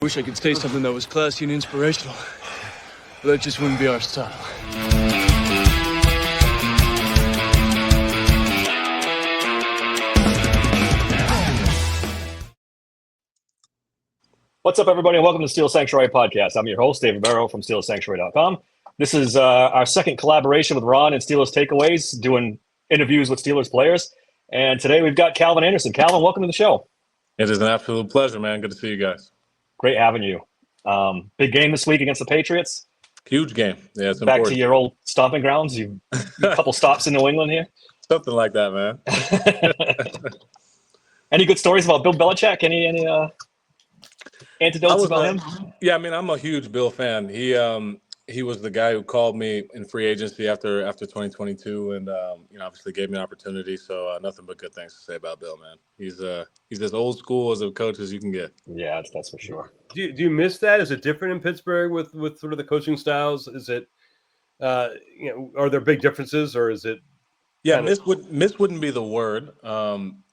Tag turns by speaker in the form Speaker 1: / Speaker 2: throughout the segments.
Speaker 1: Wish I could say something that was classy and inspirational, but that just wouldn't be our style.
Speaker 2: What's up, everybody, and welcome to Steel Sanctuary Podcast. I'm your host, David Barrow from SteelSanctuary.com. This is our second collaboration with Ron and Steelers Takeaways, doing interviews with Steelers players. And today we've got Calvin Anderson. Calvin, welcome to the show.
Speaker 3: It is an absolute pleasure, man. Good to see you guys.
Speaker 2: Great having you. Big game this week against the Patriots.
Speaker 3: Huge game. Yeah, it's
Speaker 2: back
Speaker 3: important.
Speaker 2: To your old stomping grounds. You a couple stops in New England here.
Speaker 3: Something like that, man.
Speaker 2: Any good stories about Bill Belichick? Any anecdotes about him?
Speaker 3: Yeah, I mean, I'm a huge Bill fan. He was the guy who called me in free agency after 2022, and obviously gave me an opportunity. So nothing but good things to say about Bill, man. He's as old school as a coach as you can get.
Speaker 2: Yeah, that's for sure.
Speaker 4: Do you miss that? Is it different in Pittsburgh with sort of the coaching styles? Is it are there big differences, or is it?
Speaker 3: Yeah, miss wouldn't be the word.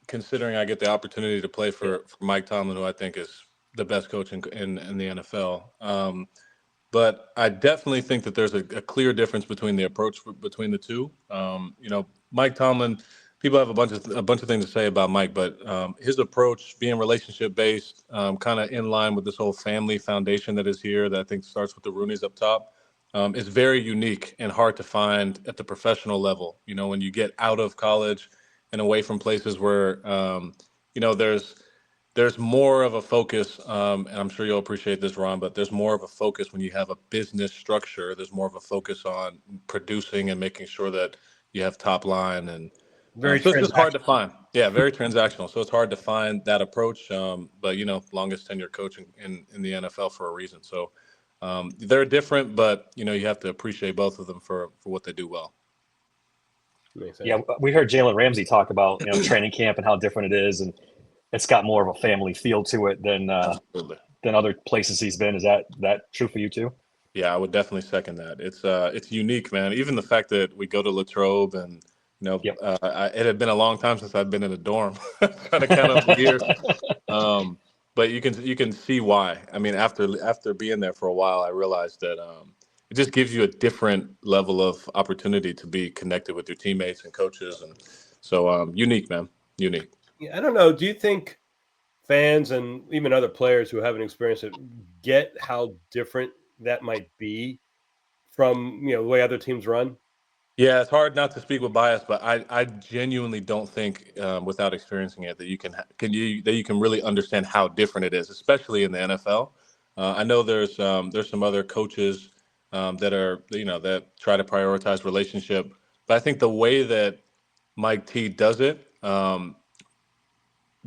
Speaker 3: Considering I get the opportunity to play for Mike Tomlin, who I think is the best coach in the NFL. But I definitely think that there's a clear difference between the approach between the two. Mike Tomlin, people have a bunch of things to say about Mike, but his approach, being relationship based, kind of in line with this whole family foundation that is here, that I think starts with the Rooneys up top, is very unique and hard to find at the professional level. You know, when you get out of college and away from places where there's more of a focus, and I'm sure you'll appreciate this, Ron, but there's more of a focus when you have a business structure. There's more of a focus on producing and making sure that you have top line, and so it's just hard to find. Yeah, very transactional. So it's hard to find that approach. But longest tenured coach in the NFL for a reason. So they're different, but you have to appreciate both of them for what they do well.
Speaker 2: Yeah, we heard Jalen Ramsey talk about training camp and how different it is, and it's got more of a family feel to it than other places he's been. Is that true for you too?
Speaker 3: Yeah, I would definitely second that. It's unique, man. Even the fact that we go to Latrobe and it had been a long time since I'd been in a dorm, trying to count up the years. But you can see why. I mean, after being there for a while, I realized that it just gives you a different level of opportunity to be connected with your teammates and coaches, and so unique, man, unique.
Speaker 4: Yeah, I don't know. Do you think fans and even other players who haven't experienced it get how different that might be from the way other teams run?
Speaker 3: Yeah, it's hard not to speak with bias, but I genuinely don't think without experiencing it that you can really understand how different it is, especially in the NFL. I know there's some other coaches that are that try to prioritize relationship, but I think the way that Mike T does it,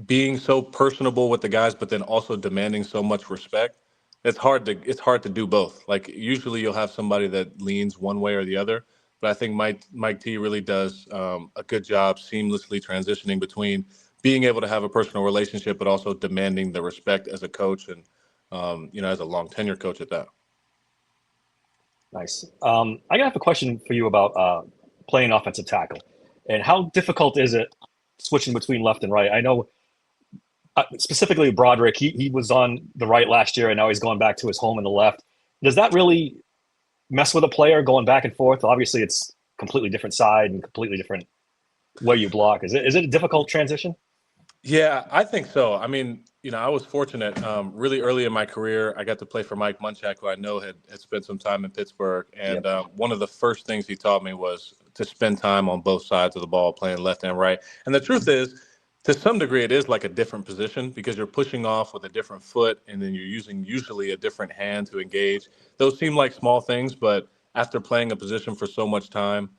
Speaker 3: being so personable with the guys, but then also demanding so much respect, it's hard to do both. Like usually you'll have somebody that leans one way or the other. But I think Mike T really does a good job seamlessly transitioning between being able to have a personal relationship, but also demanding the respect as a coach and, as a long tenure coach at that.
Speaker 2: Nice. I have a question for you about playing offensive tackle and how difficult is it switching between left and right? I know specifically Broderick, he was on the right last year and now he's going back to his home in the left. Does that really mess with a player going back and forth? Obviously it's completely different side and completely different way you block. Is it a difficult transition?
Speaker 3: Yeah, I think so. I mean, I was fortunate really early in my career. I got to play for Mike Munchak, who I know had spent some time in Pittsburgh. And one of the first things he taught me was to spend time on both sides of the ball, playing left and right. And the truth is, to some degree, it is like a different position because you're pushing off with a different foot and then you're using usually a different hand to engage. Those seem like small things, but after playing a position for so much time,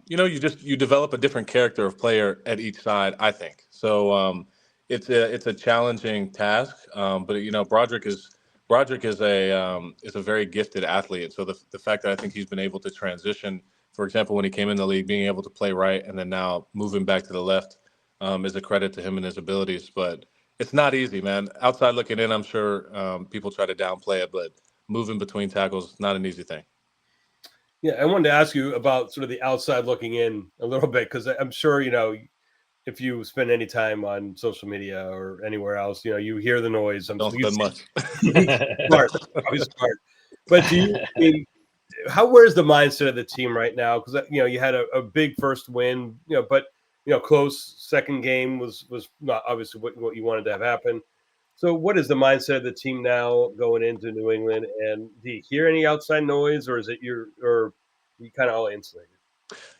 Speaker 3: you develop a different character of player at each side, I think. So it's a challenging task, but Broderick is a very gifted athlete. So the fact that I think he's been able to transition, for example, when he came in the league, being able to play right and then now moving back to the left, is a credit to him and his abilities. But it's not easy, man. Outside looking in, I'm sure people try to downplay it, but moving between tackles is not an easy thing.
Speaker 4: Yeah, I wanted to ask you about sort of the outside looking in a little bit because I'm sure if you spend any time on social media or anywhere else, you hear the noise.
Speaker 3: Don't spend much.
Speaker 4: Smart, probably smart. But do you? I mean, where's the mindset of the team right now? Because you had a big first win, but close second game was not obviously what you wanted to have happen. So what is the mindset of the team now going into New England? And do you hear any outside noise, or is it you kind of all insulated?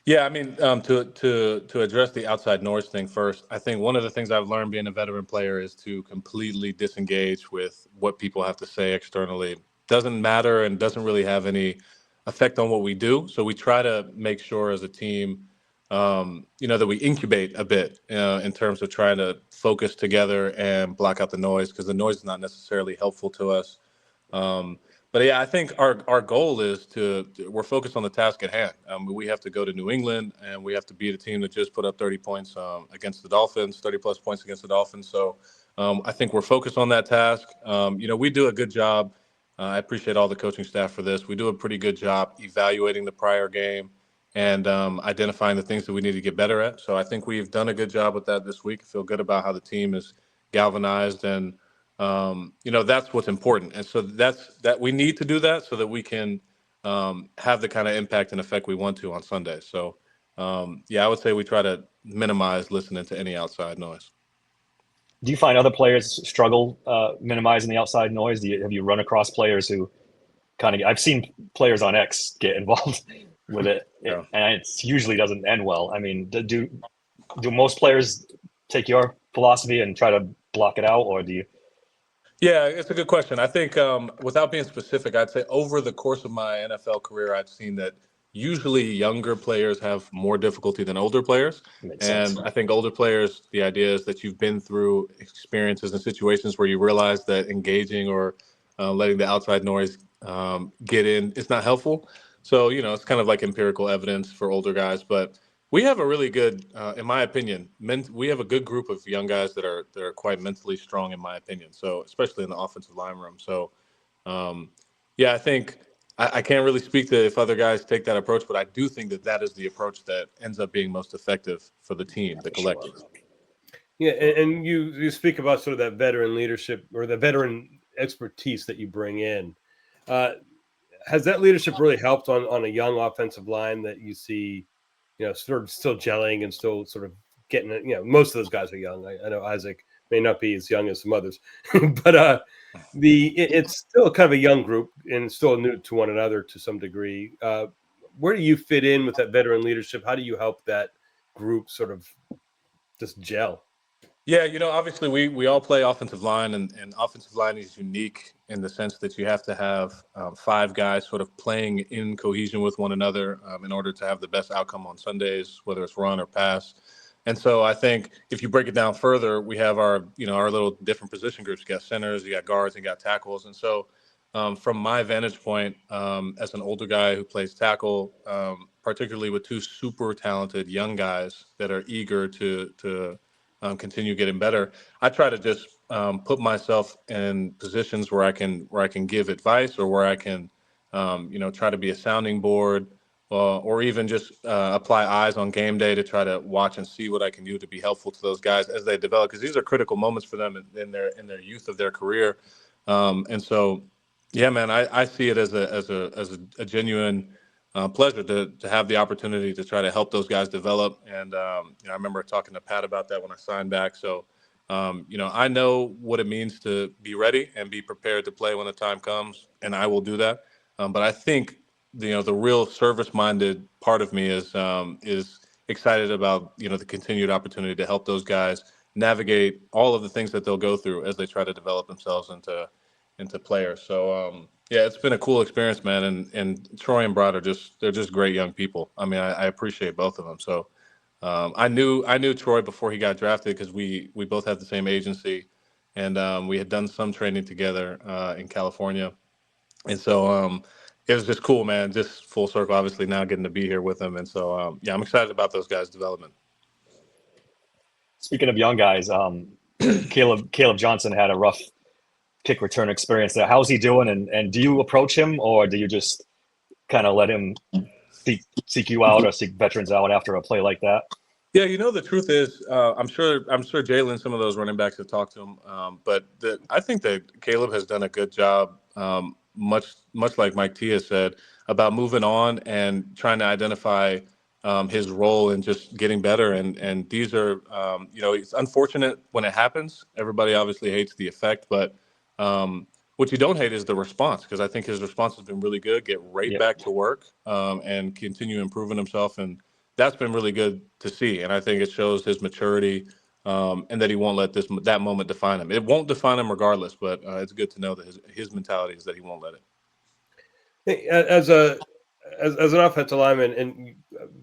Speaker 3: Yeah, I mean, to address the outside noise thing first, I think one of the things I've learned being a veteran player is to completely disengage with what people have to say externally. Doesn't matter and doesn't really have any effect on what we do. So we try to make sure as a team, that we incubate a bit in terms of trying to focus together and block out the noise, because the noise is not necessarily helpful to us. But yeah, I think our goal is we're focused on the task at hand. We have to go to New England and we have to beat a team that just put up 30 points against the Dolphins, 30 plus points against the Dolphins. So I think we're focused on that task. We do a good job. I appreciate all the coaching staff for this. We do a pretty good job evaluating the prior game and identifying the things that we need to get better at. So I think we've done a good job with that this week. I feel good about how the team is galvanized, and that's what's important. And so that we need to do that so that we can have the kind of impact and effect we want to on Sunday. So I would say we try to minimize listening to any outside noise.
Speaker 2: Do you find other players struggle minimizing the outside noise? Have you run across players who I've seen players on X get involved with it,
Speaker 3: Yeah.
Speaker 2: and it usually doesn't end well. I mean, do most players take your philosophy and try to block it out, or do you?
Speaker 3: Yeah, it's a good question. I think without being specific, I'd say over the course of my NFL career, I've seen that usually younger players have more difficulty than older players.
Speaker 2: Makes sense.
Speaker 3: I think older players, the idea is that you've been through experiences and situations where you realize that engaging or letting the outside noise get in is not helpful. So, it's kind of like empirical evidence for older guys. But we have a really good, in my opinion, we have a good group of young guys that are quite mentally strong, in my opinion. So, especially in the offensive line room. So, I think I can't really speak to if other guys take that approach, but I do think that is the approach that ends up being most effective for the team, the collective.
Speaker 4: Yeah, and you speak about sort of that veteran leadership or the veteran expertise that you bring in. Has that leadership really helped on a young offensive line that you see, sort of still gelling and still sort of getting, most of those guys are young. I know Isaac may not be as young as some others, but it's still kind of a young group and still new to one another to some degree. Where do you fit in with that veteran leadership? How do you help that group sort of just gel?
Speaker 3: Yeah, obviously we all play offensive line, and offensive line is unique in the sense that you have to have 5 guys sort of playing in cohesion with one another in order to have the best outcome on Sundays, whether it's run or pass. And so I think if you break it down further, we have our little different position groups. You got centers, you got guards, and you got tackles. And so from my vantage point, as an older guy who plays tackle, particularly with 2 super talented young guys that are eager to continue getting better, I try to just put myself in positions where I can give advice, or where I can try to be a sounding board, or even just apply eyes on game day to try to watch and see what I can do to be helpful to those guys as they develop, because these are critical moments for them in their youth of their career. And so, yeah, man, I see it as a genuine pleasure to have the opportunity to try to help those guys develop. And I remember talking to Pat about that when I signed back. So I know what it means to be ready and be prepared to play when the time comes, and I will do that. But I think the real service-minded part of me is excited about the continued opportunity to help those guys navigate all of the things that they'll go through as they try to develop themselves into players. So it's been a cool experience, man. And Troy and Brad they're just great young people. I mean, I appreciate both of them. So I knew Troy before he got drafted, because we both had the same agency, and we had done some training together in California. And so it was just cool, man. Just full circle, obviously, now getting to be here with him. And so, I'm excited about those guys' development.
Speaker 2: Speaking of young guys, Caleb Johnson had a rough kick return experience there. How's he doing? And do you approach him, or do you just kind of let him seek you out or seek veterans out after a play like that?
Speaker 3: Yeah, the truth is, I'm sure Jalen, and some of those running backs have talked to him, but I think that Caleb has done a good job, much like Mike T has said, about moving on and trying to identify his role and just getting better. And these are, it's unfortunate when it happens. Everybody obviously hates the effect, but what you don't hate is the response, because I think his response has been really good. Get right
Speaker 2: Yeah.
Speaker 3: back to work and continue improving himself, and that's been really good to see. And I think it shows his maturity, and that he won't let that moment define him. It won't define him regardless, but it's good to know that his mentality is that he won't let it.
Speaker 4: Hey, as an offensive lineman, and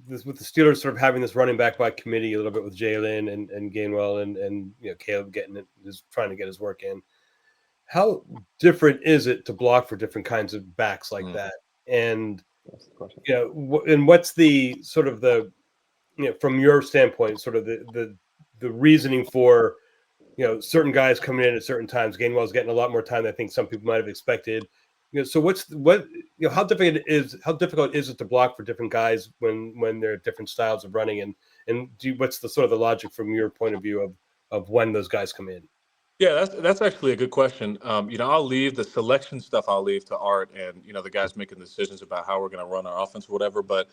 Speaker 4: with the Steelers sort of having this running back by committee a little bit with Jalen and Gainwell and Caleb trying to get his work in. How different is it to block for different kinds of backs like that? And and what's the sort of from your standpoint, sort of the reasoning for certain guys coming in at certain times? Gainwell's getting a lot more time than I think some people might have expected. So how difficult is it to block for different guys when there are different styles of running, and what's the sort of the logic from your point of view of when those guys come in?
Speaker 3: Yeah, that's actually a good question. I'll leave the selection stuff. I'll leave to Art and the guys making decisions about how we're going to run our offense or whatever. But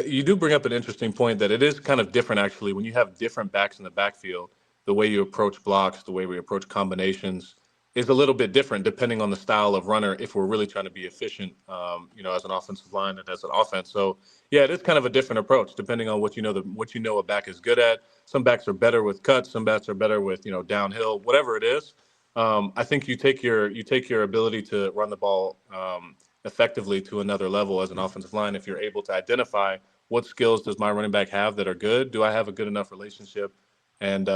Speaker 3: you do bring up an interesting point that it is kind of different actually when you have different backs in the backfield. The way you approach blocks, the way we approach combinations is a little bit different depending on the style of runner. If we're really trying to be efficient, as an offensive line and as an offense. So yeah, it is kind of a different approach depending on what a back is good at. Some backs are better with cuts. Some backs are better with downhill. Whatever it is, I think you take your ability to run the ball effectively to another level as an offensive line if you're able to identify what skills does my running back have that are good. Do I have a good enough relationship and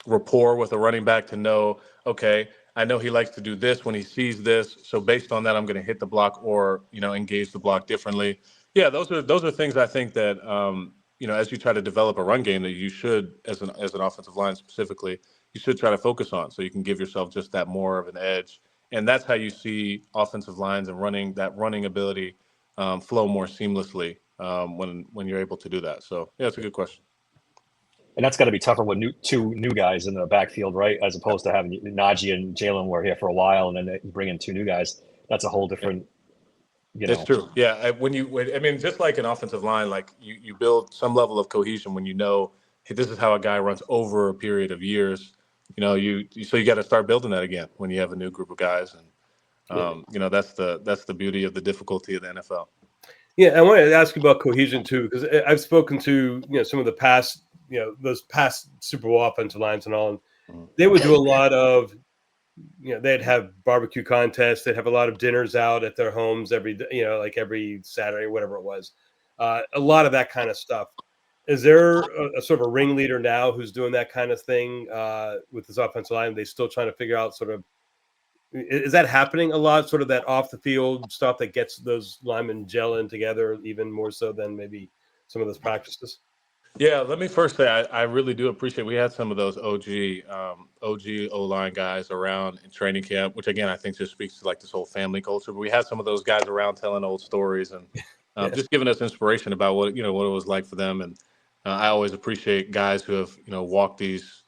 Speaker 3: rapport with a running back to know, okay, I know he likes to do this when he sees this. So based on that, I'm going to hit the block or, engage the block differently. Yeah, those are things I think that, as you try to develop a run game that you should, as an offensive line specifically, you should try to focus on so you can give yourself just that more of an edge. And that's how you see offensive lines and running ability flow more seamlessly when you're able to do that. So, yeah, it's a good question.
Speaker 2: And that's got to be tougher with two new guys in the backfield, right? As opposed to having Najee and Jalen were here for a while, and then you bring in two new guys. That's a whole different.
Speaker 3: It's true. Yeah, just like an offensive line, like you build some level of cohesion when hey, this is how a guy runs over a period of years. So you got to start building that again when you have a new group of guys, and that's the beauty of the difficulty of the NFL.
Speaker 4: Yeah, I wanted to ask you about cohesion too, because I've spoken to some of the past. Those past Super Bowl offensive lines and all, and they would do a lot of, they'd have barbecue contests. They'd have a lot of dinners out at their homes every Saturday, whatever it was. A lot of that kind of stuff. Is there a sort of a ringleader now who's doing that kind of thing with this offensive line? Are they still trying to figure out is that happening a lot? Sort of that off the field stuff that gets those linemen gelling together even more so than maybe some of those practices?
Speaker 3: Yeah, let me first say I really do appreciate we had some of those OG O-line guys around in training camp, which again I think just speaks to like this whole family culture. But we had some of those guys around telling old stories and just giving us inspiration about what it was like for them. And I always appreciate guys who have walked this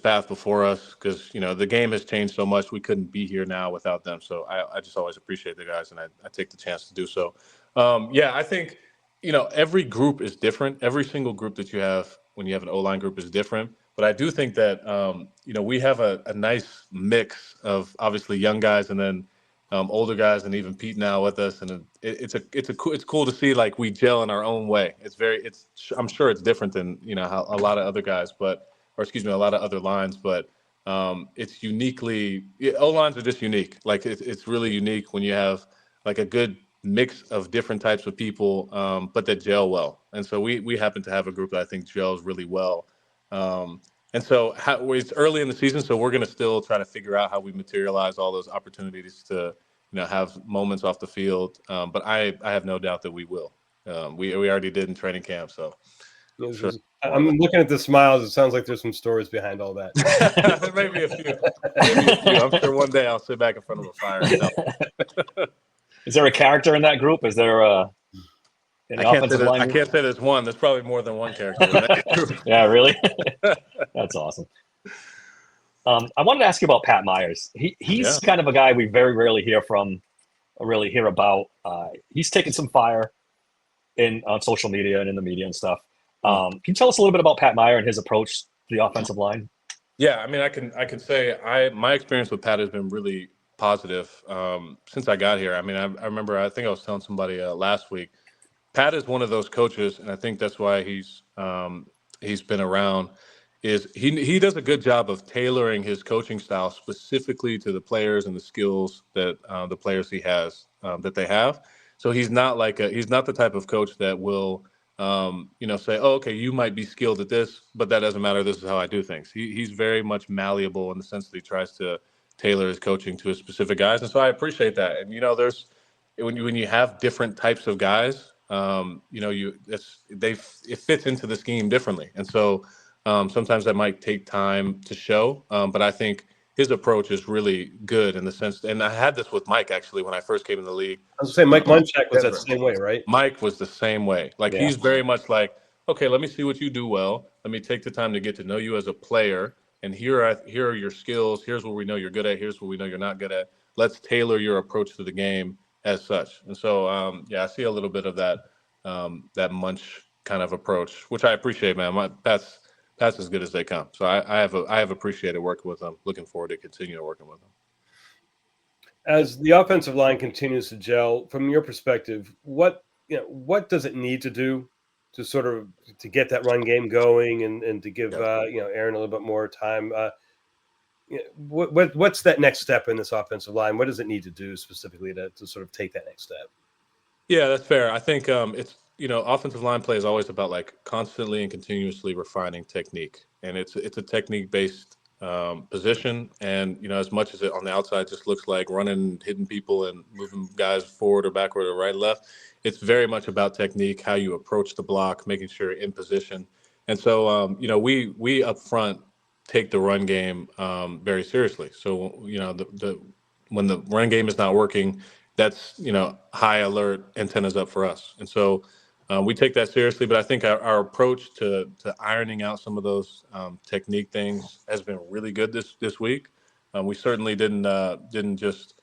Speaker 3: path before us because the game has changed so much. We couldn't be here now without them. So I just always appreciate the guys, and I take the chance to do so. I think. Every group is different. Every single group that you have when you have an O-line group is different. But I do think that, we have a nice mix of obviously young guys and then older guys and even Pete now with us. And it's cool to see like we gel in our own way. I'm sure it's different than, how a lot of other guys, a lot of other lines, but it's uniquely, O-lines are just unique. Like it's really unique when you have like a good mix of different types of people, but that gel well. And so we happen to have a group that I think gels really well. And so it's early in the season, so we're going to still try to figure out how we materialize all those opportunities to, have moments off the field. But I have no doubt that we will. We already did in training camp, so.
Speaker 4: Sure. I'm looking at the smiles. It sounds like there's some stories behind all that.
Speaker 3: There may be a few. I'm sure one day I'll sit back in front of a fire and tell.
Speaker 2: Is there a character in that group? Is there in
Speaker 3: I
Speaker 2: the
Speaker 3: can't say
Speaker 2: offensive
Speaker 3: that. I
Speaker 2: line?
Speaker 3: can't say there's one. There's probably more than one character in that group.
Speaker 2: Yeah, really? That's awesome. I wanted to ask you about Pat Myers. He's
Speaker 3: Yeah.
Speaker 2: kind of a guy we very rarely hear from, or really hear about. He's taken some fire on social media and in the media and stuff. Can you tell us a little bit about Pat Meyer and his approach to the offensive line?
Speaker 3: Yeah, I mean, I can say my experience with Pat has been really positive since I got here. I mean, I remember I think I was telling somebody last week. Pat is one of those coaches, and I think that's why he's been around. Is he does a good job of tailoring his coaching style specifically to the players and the skills that the players he has that they have. So he's not the type of coach that will say, oh, okay, you might be skilled at this, but that doesn't matter. This is how I do things. He's very much malleable in the sense that he tries to tailor his coaching to his specific guys, and so I appreciate that. And there's when you have different types of guys, it fits into the scheme differently, and so sometimes that might take time to show. But I think his approach is really good in the sense, and I had this with Mike actually when I first came in the league.
Speaker 4: I was saying Mike Munchak was that
Speaker 3: Denver.
Speaker 4: same way, right?
Speaker 3: Mike was the same way. Like
Speaker 2: Yeah.
Speaker 3: he's very much like, okay, let me see what you do well. Let me take the time to get to know you as a player. And here are your skills. Here's what we know you're good at. Here's what we know you're not good at. Let's tailor your approach to the game as such. And so, I see a little bit of that Munch kind of approach, which I appreciate, man. Pat's as good as they come. So I have appreciated working with him. Looking forward to continuing working with him.
Speaker 4: As the offensive line continues to gel, from your perspective, what does it need to do to sort of to get that run game going and to give Aaron a little bit more time? What's that next step in this offensive line? What does it need to do specifically to sort of take that next step?
Speaker 3: Yeah, that's fair. I think it's offensive line play is always about like constantly and continuously refining technique, and it's a technique based position. And as much as it on the outside just looks like running, hitting people, and moving guys forward or backward or right, left, it's very much about technique, how you approach the block, making sure you're in position. And so we up front take the run game very seriously. So when the run game is not working, that's high alert antennas up for us. And so we take that seriously. But I think our approach to ironing out some of those technique things has been really good this week. We certainly didn't just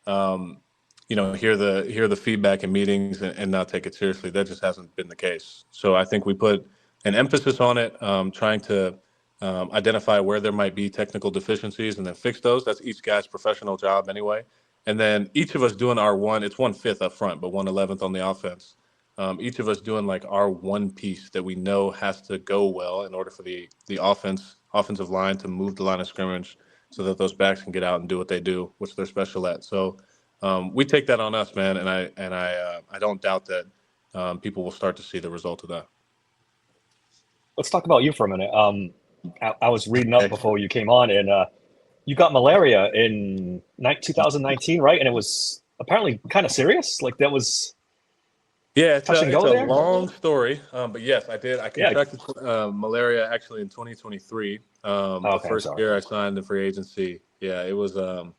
Speaker 3: hear the feedback in meetings and not take it seriously. That just hasn't been the case. So I think we put an emphasis on it, trying to identify where there might be technical deficiencies and then fix those. That's each guy's professional job anyway. And then each of us doing our it's 1/5 up front, but 1/11th on the offense. Each of us doing like our one piece that we know has to go well in order for the offensive line to move the line of scrimmage so that those backs can get out and do what they do, which they're special at. So we take that on us, man, and I don't doubt that people will start to see the result of that.
Speaker 2: Let's talk about you for a minute. I was reading up before you came on, and you got malaria in 2019, right? And it was apparently kind of serious. Like that was.
Speaker 3: Yeah, it's a
Speaker 2: there?
Speaker 3: long story, but yes, I did. I contracted malaria actually in 2023. The first year I signed the free agency. Yeah, it was a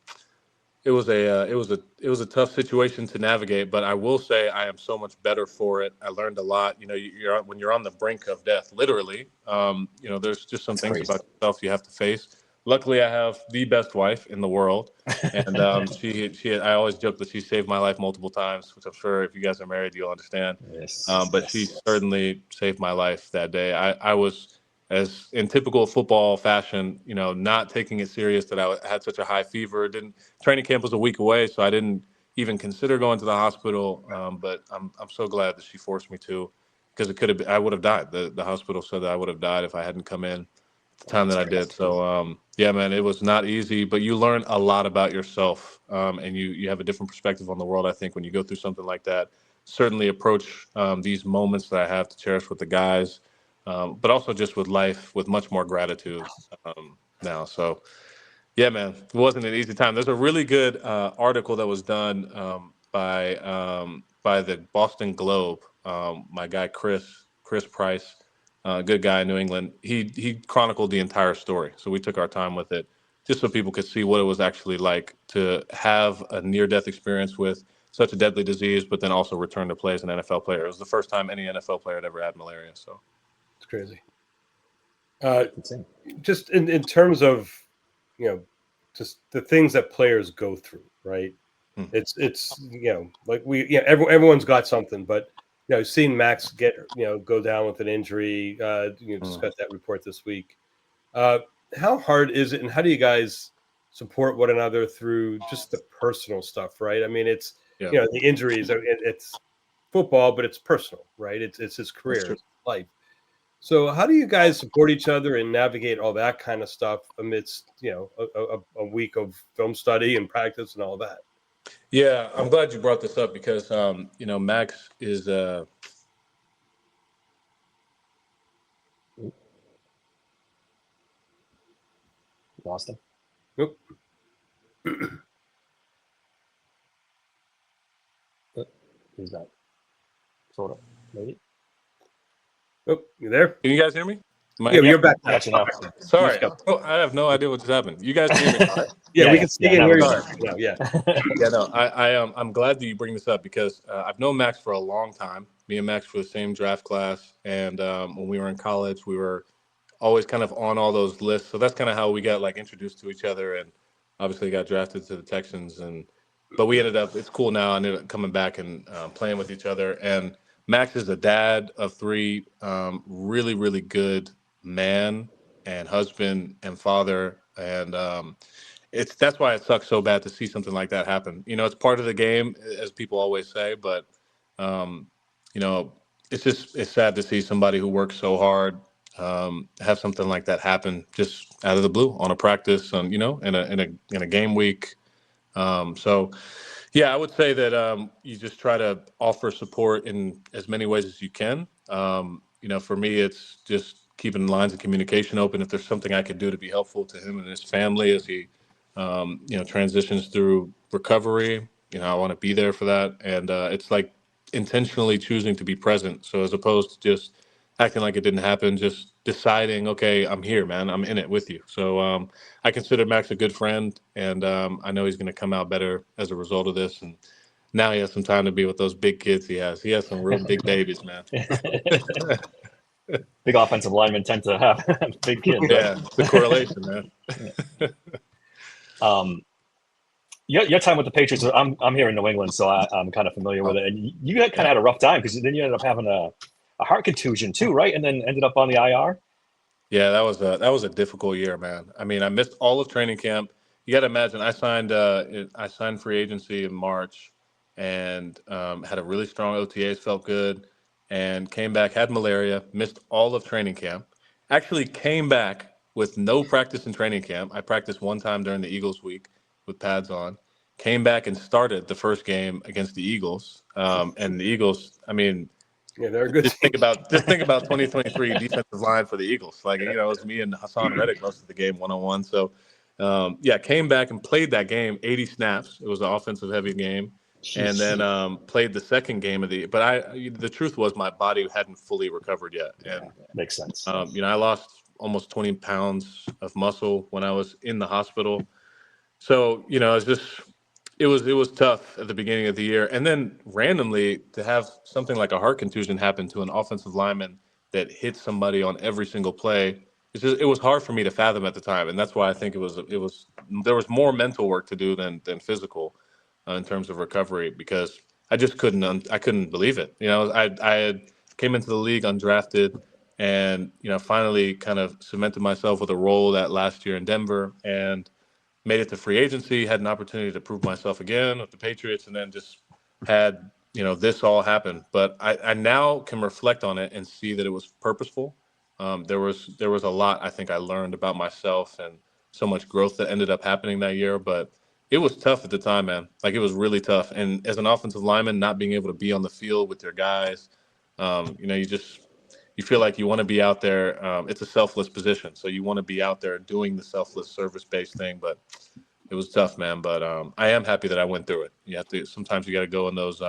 Speaker 3: tough situation to navigate, but I will say I am so much better for it. I learned a lot. When you're on the brink of death, literally, there's just some things about yourself you have to face. Luckily, I have the best wife in the world, and I always joke that she saved my life multiple times, which I'm sure if you guys are married, you'll understand.
Speaker 2: Yes.
Speaker 3: But she certainly saved my life that day. I was, as in typical football fashion, not taking it serious that I had such a high fever. Training camp was a week away, so I didn't even consider going to the hospital. But I'm so glad that she forced me to, because I would have died. The hospital said that I would have died if I hadn't come in the time that I did. So yeah, man, it was not easy, but you learn a lot about yourself, and you have a different perspective on the world. I think when you go through something like that, certainly approach these moments that I have to cherish with the guys, but also just with life with much more gratitude now. So yeah, man, it wasn't an easy time. There's a really good article that was done by the Boston Globe. My guy Chris Price. Good guy in New England. He chronicled the entire story. So we took our time with it just so people could see what it was actually like to have a near-death experience with such a deadly disease, but then also returned to play as an NFL player. It was the first time any NFL player had ever had malaria. So
Speaker 4: It's crazy.
Speaker 2: Insane.
Speaker 4: Just in terms of, just the things that players go through, right?
Speaker 3: Hmm.
Speaker 4: It's like everyone's got something, but seeing Max go down with an injury, discuss that report this week. How hard is it, and how do you guys support one another through just the personal stuff, right? I mean, it's the injuries, it's football, but it's personal, right? It's his career, it's life. So how do you guys support each other and navigate all that kind of stuff amidst a week of film study and practice and all that?
Speaker 3: yeah, I'm glad you brought this up because Max is
Speaker 2: Lost him.
Speaker 4: Nope.
Speaker 2: Who's that? Sort of. Maybe.
Speaker 4: Oh, you there?
Speaker 3: Can you guys hear me?
Speaker 4: You're back.
Speaker 2: Got you now.
Speaker 3: Sorry, I have no idea what just happened. You guys can hear me?
Speaker 4: Yeah, we can see and hear you.
Speaker 3: sorry.
Speaker 4: now. Yeah.
Speaker 3: Yeah, no, I'm glad that you bring this up because I've known Max for a long time. Me and Max were the same draft class, and when we were in college, we were always kind of on all those lists. So that's kind of how we got introduced to each other, and obviously got drafted to the Texans. But we ended up, it's cool now. I ended up coming back and playing with each other. And Max is a dad of three, really, really good man and husband and father, and that's why it sucks so bad to see something like that happen. It's part of the game, as people always say, but it's sad to see somebody who works so hard have something like that happen just out of the blue on a practice, in a game week. So yeah, I would say that you just try to offer support in as many ways as you can. For me, it's just keeping lines of communication open. If there's something I could do to be helpful to him and his family as he, transitions through recovery, I want to be there for that. And it's like intentionally choosing to be present. So as opposed to just acting like it didn't happen, just deciding, okay, I'm here, man. I'm in it with you. So I consider Max a good friend, and I know he's going to come out better as a result of this. And now he has some time to be with those big kids he has. He has some real big babies, man.
Speaker 2: Big offensive linemen tend to have big kids.
Speaker 3: Yeah, the correlation, man.
Speaker 2: Your time with the Patriots, I'm here in New England, so I'm kind of familiar with it. And you kind of had a rough time because then you ended up having a heart contusion too, right? And then ended up on the IR.
Speaker 3: Yeah, that was a difficult year, man. I mean, I missed all of training camp. You got to imagine, I signed free agency in March, and had a really strong OTAs, felt good, and came back, had malaria, missed all of training camp. Actually came back with no practice in training camp. I practiced one time during the Eagles week with pads on. Came back and started the first game against the Eagles. And the Eagles, I mean,
Speaker 4: yeah, they're a good.
Speaker 3: Just think about 2023 defensive line for the Eagles. It was me and Hassan Reddick most of the game 1-on-1. So, came back and played that game 80 snaps. It was an offensive heavy game, and then played the second game of the. But the truth was my body hadn't fully recovered yet, and
Speaker 2: makes sense.
Speaker 3: I lost almost 20 pounds of muscle when I was in the hospital. So it was tough at the beginning of the year, and then randomly to have something like a heart contusion happen to an offensive lineman that hit somebody on every single play. It was hard for me to fathom at the time, and that's why I think there was more mental work to do than physical in terms of recovery, because I just couldn't believe it. I had came into the league undrafted, and finally kind of cemented myself with a role that last year in Denver, and made it to free agency, had an opportunity to prove myself again with the Patriots, and then just had, this all happen. But I now can reflect on it and see that it was purposeful. There was a lot I think I learned about myself, and so much growth that ended up happening that year. But it was tough at the time, man. It was really tough. And as an offensive lineman, not being able to be on the field with your guys, you feel like you want to be out there. It's a selfless position, so you want to be out there doing the selfless service-based thing. But it was tough, man. But I am happy that I went through it. Sometimes you got to go in those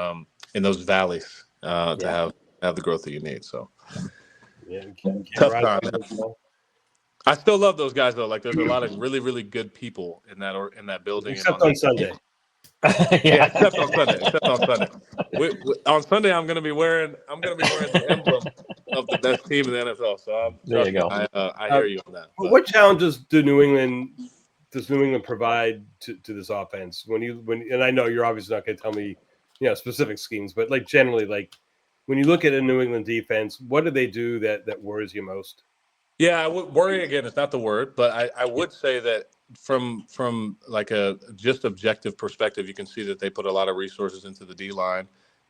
Speaker 3: valleys to have the growth that you need. So tough time, man. I still love those guys though. There's a lot of really, really good people in that building.
Speaker 4: Except on Sunday.
Speaker 3: Yeah, except on Sunday. Except on Sunday. On Sunday, I'm gonna be wearing the emblem of the best team in the NFL. So
Speaker 2: There you
Speaker 3: trust me,
Speaker 2: go.
Speaker 3: I hear you on that. But
Speaker 4: What challenges does New England provide to this offense? And I know you're obviously not going to tell me, specific schemes, but like generally, like when you look at a New England defense, what do they do that worries you most?
Speaker 3: yeah, I would worry again. It's not the word, but I would say that from like a just objective perspective, you can see that they put a lot of resources into the D line,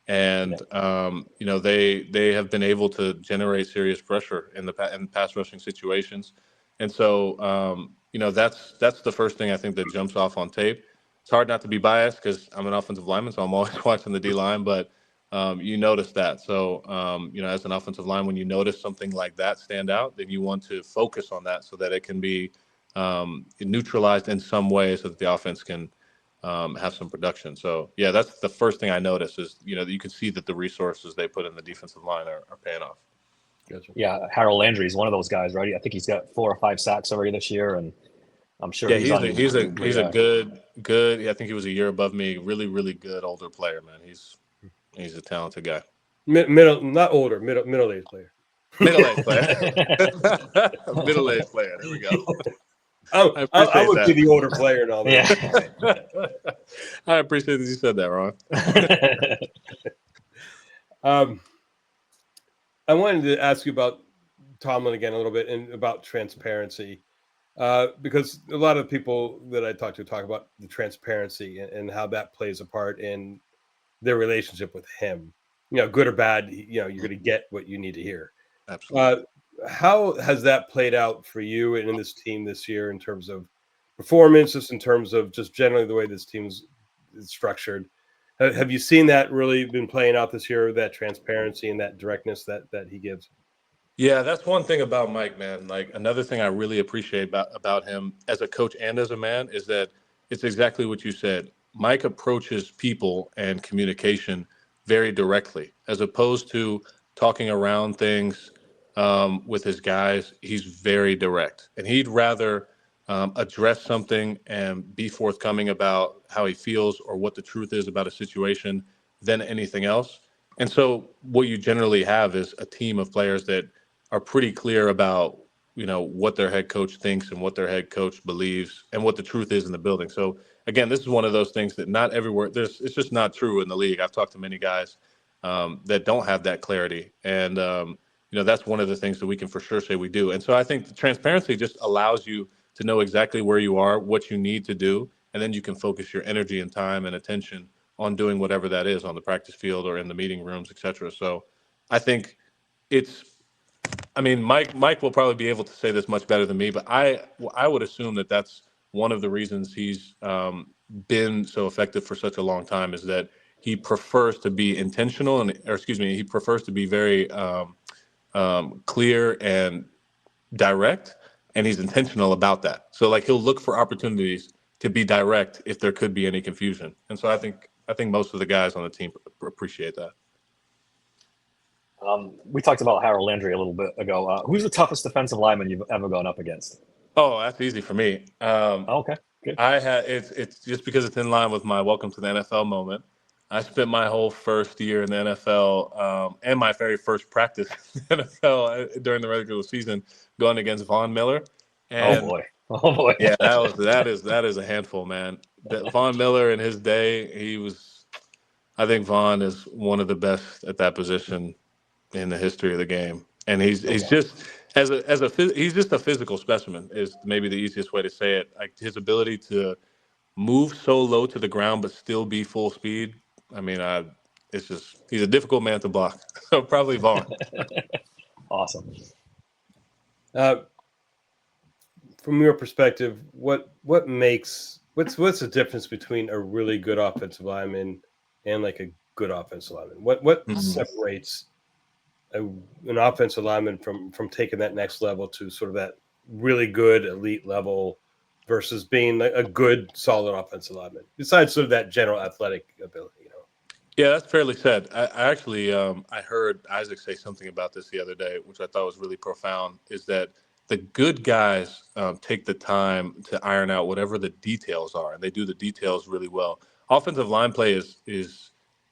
Speaker 3: and they have been able to generate serious pressure in pass rushing situations, and so that's the first thing I think that jumps off on tape. It's hard not to be biased because I'm an offensive lineman, so I'm always watching the D line, but you notice that. So, as an offensive line, when you notice something like that stand out, then you want to focus on that so that it can be neutralized in some way so that the offense can have some production. So, yeah, that's the first thing I notice is, you can see that the resources they put in the defensive line are paying off.
Speaker 4: Gotcha.
Speaker 2: Yeah, Harold Landry is one of those guys, right? I think he's got 4 or 5 sacks already this year, and I'm sure
Speaker 3: Yeah,
Speaker 2: he's on.
Speaker 3: he's a good. I think he was a year above me. Really, really good older player, man. He's a talented guy.
Speaker 4: Middle, not older, middle-aged player.
Speaker 3: Middle-aged player. Middle-aged player. There we go. I
Speaker 4: I
Speaker 3: appreciate
Speaker 4: would
Speaker 3: that.
Speaker 4: be the older player and all that.
Speaker 2: Yeah.
Speaker 3: I appreciate that you said that, Ron.
Speaker 4: I wanted to ask you about Tomlin again a little bit and about transparency, because a lot of people that I talk about the transparency and how that plays a part in their relationship with him. Good or bad, you're going to get what you need to hear.
Speaker 3: Absolutely.
Speaker 4: How has that played out for you and in this team this year in terms of performance, just in terms of just generally the way this team is structured? Have you seen that really been playing out this year, that transparency and that directness that he gives?
Speaker 3: Yeah, that's one thing about Mike, man. Like another thing I really appreciate about him as a coach and as a man is that it's exactly what you said. Mike approaches people and communication very directly, as opposed to talking around things with his guys. He's very direct, and he'd rather address something and be forthcoming about how he feels or what the truth is about a situation than anything else. And so, what you generally have is a team of players that are pretty clear about what their head coach thinks and what their head coach believes and what the truth is in the building. So again, this is one of those things that not everywhere it's just not true in the league. I've talked to many guys that don't have that clarity, and that's one of the things that we can for sure say we do. And so I think the transparency just allows you to know exactly where you are, what you need to do, and then you can focus your energy and time and attention on doing whatever that is on the practice field or in the meeting rooms, et cetera. So I think Mike will probably be able to say this much better than me, but I would assume that that's one of the reasons he's been so effective for such a long time is that he prefers to be intentional he prefers to be very clear and direct, and he's intentional about that. So like he'll look for opportunities to be direct if there could be any confusion, and so I think most of the guys on the team appreciate that.
Speaker 2: We talked about Harold Landry a little bit ago. Who's the toughest defensive lineman you've ever gone up against?
Speaker 3: Oh, that's easy for me.
Speaker 2: Okay, good.
Speaker 3: It's just because it's in line with my welcome to the NFL moment. I spent my whole first year in the NFL and my very first practice in the NFL during the regular season going against Von Miller. And
Speaker 2: oh boy.
Speaker 3: Yeah, that is a handful, man. Von Miller in his day, I think Von is one of the best at that position in the history of the game, and he's just he's just a physical specimen is maybe the easiest way to say it. Like his ability to move so low to the ground but still be full speed. I mean, he's a difficult man to block. So probably Von.
Speaker 2: Awesome.
Speaker 4: From your perspective, what's the difference between a really good offensive lineman and like a good offensive lineman? What separates an offensive lineman from taking that next level to sort of that really good elite level versus being a good solid offensive lineman, besides sort of that general athletic ability?
Speaker 3: Yeah, that's fairly said. I actually I heard Isaac say something about this the other day, which I thought was really profound, is that the good guys take the time to iron out whatever the details are, and they do the details really well. Offensive line play is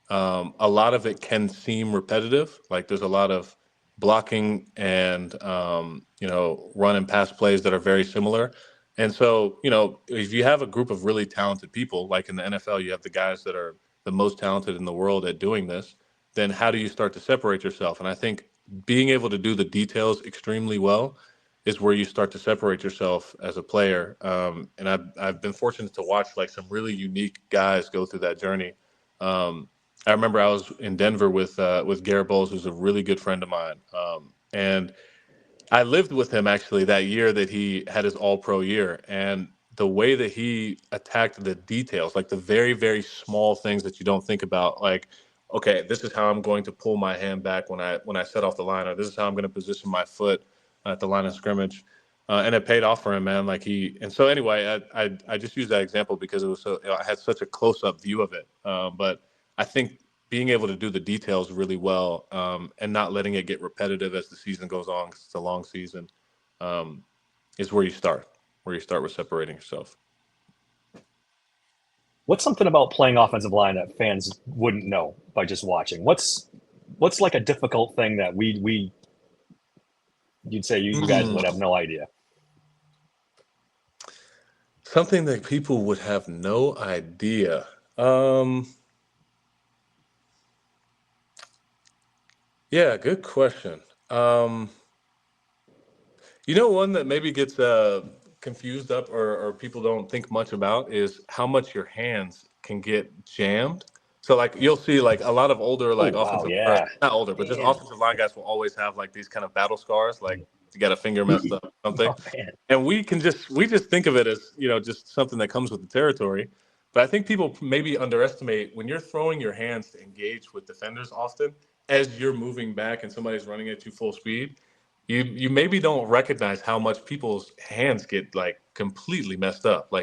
Speaker 3: a lot of it can seem repetitive. Like there's a lot of blocking and run and pass plays that are very similar. And so, if you have a group of really talented people, like in the NFL, you have the guys that are the most talented in the world at doing this, then how do you start to separate yourself? And I think being able to do the details extremely well is where you start to separate yourself as a player. And I've been fortunate to watch like some really unique guys go through that journey. I remember I was in Denver with Garrett Bowles, who's a really good friend of mine, and I lived with him actually that year that he had his All-Pro year, and the way that he attacked the details, like the very, very small things that you don't think about, like, okay, this is how I'm going to pull my hand back when I set off the line, or this is how I'm going to position my foot at the line of scrimmage, and it paid off for him, man. And so anyway, I just use that example because it was I had such a close-up view of it, but I think being able to do the details really well and not letting it get repetitive as the season goes on, because it's a long season, is where you start with separating yourself.
Speaker 2: What's something about playing offensive line that fans wouldn't know by just watching? What's like a difficult thing that you'd say you guys would have no idea?
Speaker 3: Something that people would have no idea. Yeah, good question. One that maybe gets confused up or people don't think much about is how much your hands can get jammed. So like you'll see like a lot of older offensive not older, but just offensive line guys will always have like these kind of battle scars, like you got a finger messed up or something. And we just think of it as, just something that comes with the territory. But I think people maybe underestimate when you're throwing your hands to engage with defenders often, as you're moving back and somebody's running at you full speed, you maybe don't recognize how much people's hands get like completely messed up.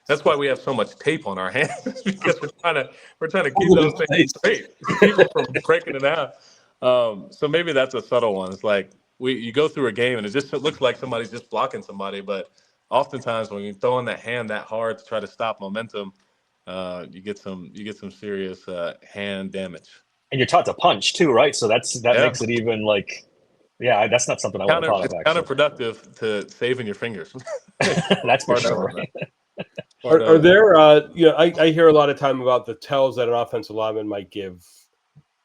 Speaker 3: That's why we have so much tape on our hands because we're trying to keep those things straight, people from breaking it out. So maybe that's a subtle one. It's like you go through a game and it looks like somebody's just blocking somebody, but oftentimes when you're throwing that hand that hard to try to stop momentum, you get some serious hand damage.
Speaker 2: And you're taught to punch too, right? So that makes it even like, that's not something I want to thought of. It's
Speaker 3: counterproductive to saving your fingers.
Speaker 2: That's for sure.
Speaker 4: Are there? I hear a lot of time about the tells that an offensive lineman might give.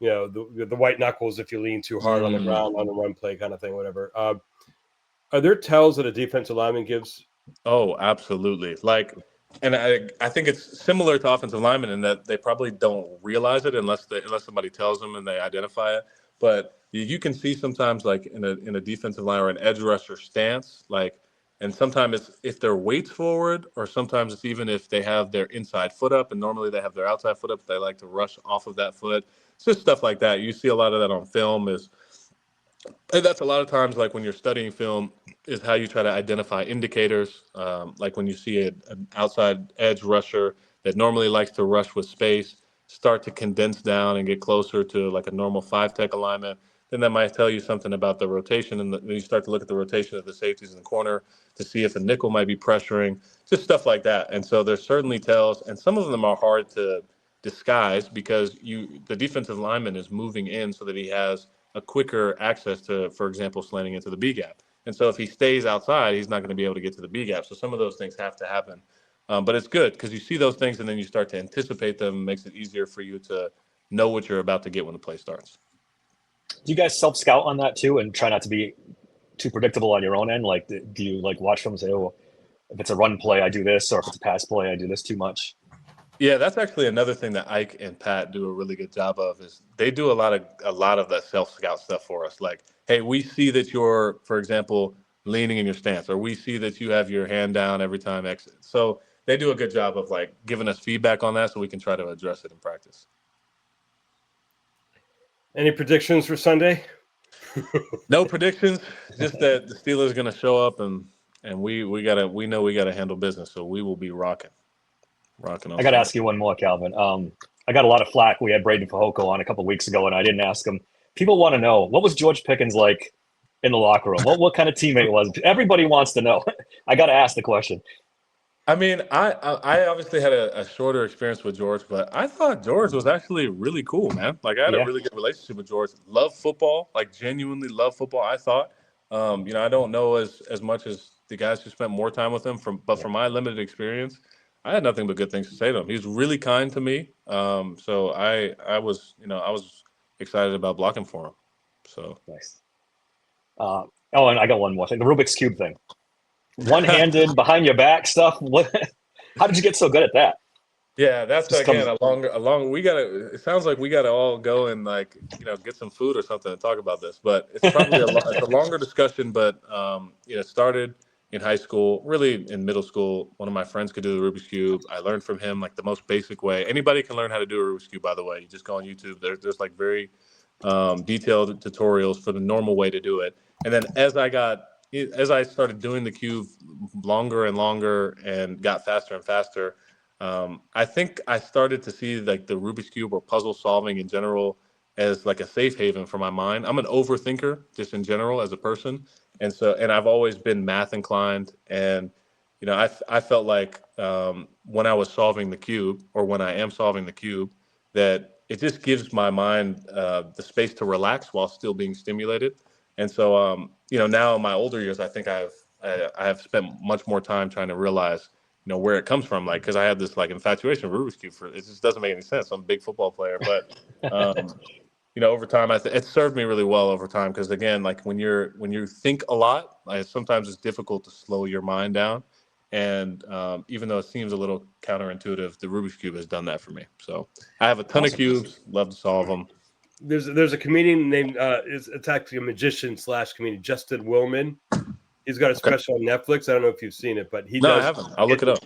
Speaker 4: The white knuckles if you lean too hard on the ground on a run play kind of thing, whatever. Are there tells that a defensive lineman gives?
Speaker 3: Oh, absolutely. And I think it's similar to offensive linemen in that they probably don't realize it unless somebody tells them and they identify it. But you can see sometimes like in a defensive line or an edge rusher stance, and sometimes it's if their weight's forward, or sometimes it's even if they have their inside foot up, and normally they have their outside foot up. They like to rush off of that foot. It's just stuff like that. You see a lot of that on film. And that's a lot of times, like when you're studying film, is how you try to identify indicators. Like when you see an outside edge rusher that normally likes to rush with space, start to condense down and get closer to like a normal 5-tech alignment, then that might tell you something about the rotation. And then you start to look at the rotation of the safeties in the corner to see if a nickel might be pressuring, just stuff like that. And so there's certainly tells, and some of them are hard to disguise because the defensive lineman is moving in so that he has a quicker access to, for example, slanting into the B gap. And so if he stays outside, he's not going to be able to get to the B gap. So some of those things have to happen. But it's good because you see those things and then you start to anticipate them. It makes it easier for you to know what you're about to get when the play starts.
Speaker 2: Do you guys self-scout on that too and try not to be too predictable on your own end? Like, do you like watch them and say, oh, if it's a run play, I do this, or if it's a pass play, I do this too much?
Speaker 3: Yeah, that's actually another thing that Ike and Pat do a really good job of is they do a lot of that self-scout stuff for us. Like, hey, we see that you're, for example, leaning in your stance, or we see that you have your hand down every time exit. So they do a good job of like giving us feedback on that so we can try to address it in practice.
Speaker 4: Any predictions for Sunday?
Speaker 3: No predictions, just that the Steelers are going to show up and we know we got to handle business, so we will be rocking.
Speaker 2: I got to ask you one more, Calvin. I got a lot of flack. We had Braden Fajoko on a couple of weeks ago, and I didn't ask him. People want to know, what was George Pickens like in the locker room? What kind of teammate was? Everybody wants to know. I got to ask the question.
Speaker 3: I mean, I obviously had a shorter experience with George, but I thought George was actually really cool, man. Like I had a
Speaker 2: Yeah.
Speaker 3: really good relationship with George. Love football, like genuinely love football. I thought, I don't know as much as the guys who spent more time with him. But
Speaker 2: Yeah.
Speaker 3: from my limited experience, I had nothing but good things to say to him. He was really kind to me. So I was excited about blocking for him. So
Speaker 2: Nice. And I got one more thing. The Rubik's Cube thing. One-handed, behind your back stuff. What? How did you get so good at that?
Speaker 3: Yeah, that's
Speaker 2: Just
Speaker 3: again
Speaker 2: comes.
Speaker 3: a long. We gotta. It sounds like we gotta all go and like get some food or something and talk about this. But it's probably it's a longer discussion. But it started in high school, really in middle school. One of my friends could do the Rubik's cube. I learned from him like the most basic way. Anybody can learn how to do a Rubik's cube. By the way, you just go on YouTube. There's like very detailed tutorials for the normal way to do it. And then as I started doing the cube longer and longer and got faster and faster. I think I started to see like the Rubik's Cube or puzzle solving in general as like a safe haven for my mind. I'm an overthinker just in general as a person. And I've always been math inclined. And, I felt like when I was solving the cube or when I am solving the cube, that it just gives my mind the space to relax while still being stimulated. And so, now in my older years, I think I have spent much more time trying to realize where it comes from, like because I had this like infatuation with Rubik's cube for it just doesn't make any sense. I'm a big football player, but over time it served me really well over time because again, like when you think a lot, like, sometimes it's difficult to slow your mind down, and even though it seems a little counterintuitive, the Rubik's cube has done that for me. So I have a ton of
Speaker 2: Awesome.
Speaker 3: cubes, love to solve them.
Speaker 4: There's a comedian named it's actually a magician / comedian, Justin Willman. He's got a special on Netflix. I don't know if you've seen it, but he
Speaker 3: No,
Speaker 4: does.
Speaker 3: I haven't. I'll look it up.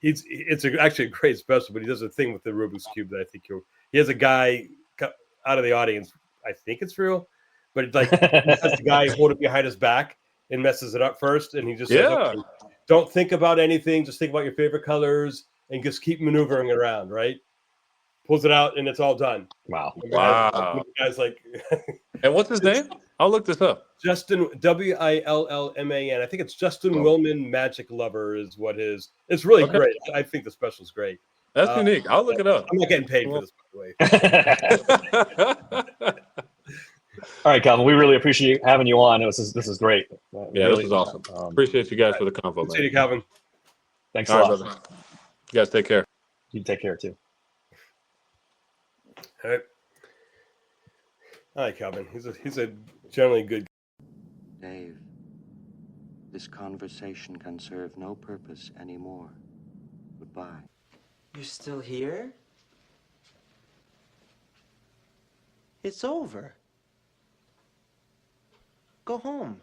Speaker 4: Actually a great special, but he does a thing with the Rubik's cube that I think he has a guy out of the audience. I think it's real, but it's like he has the guy hold it behind his back and messes it up first, and he just says,
Speaker 3: Yeah.
Speaker 4: okay, "Don't think about anything. Just think about your favorite colors and just keep maneuvering it around." Right? Pulls it out, and it's all done.
Speaker 2: Wow.
Speaker 3: Wow.
Speaker 4: The guy's like,
Speaker 3: And what's his name? I'll look this up.
Speaker 4: Justin Willman. I think it's Justin Willman Magic Lover is what his. It's really
Speaker 3: Okay.
Speaker 4: great. I think the special's great.
Speaker 3: That's unique. I'll look it up.
Speaker 4: I'm not getting paid for this, by the way.
Speaker 2: All right, Calvin. We really appreciate having you on. This is great.
Speaker 3: Yeah,
Speaker 2: Really,
Speaker 3: this is awesome. Appreciate you guys for the convo,
Speaker 4: See
Speaker 3: man.
Speaker 4: you, Calvin.
Speaker 2: Thanks
Speaker 3: All
Speaker 2: a
Speaker 3: right,
Speaker 2: lot.
Speaker 3: brother. You guys take care.
Speaker 2: You take care too.
Speaker 4: All right. All right, Calvin. He's a generally good.
Speaker 5: Dave, this conversation can serve no purpose anymore. Goodbye.
Speaker 6: You're still here? It's over. Go home.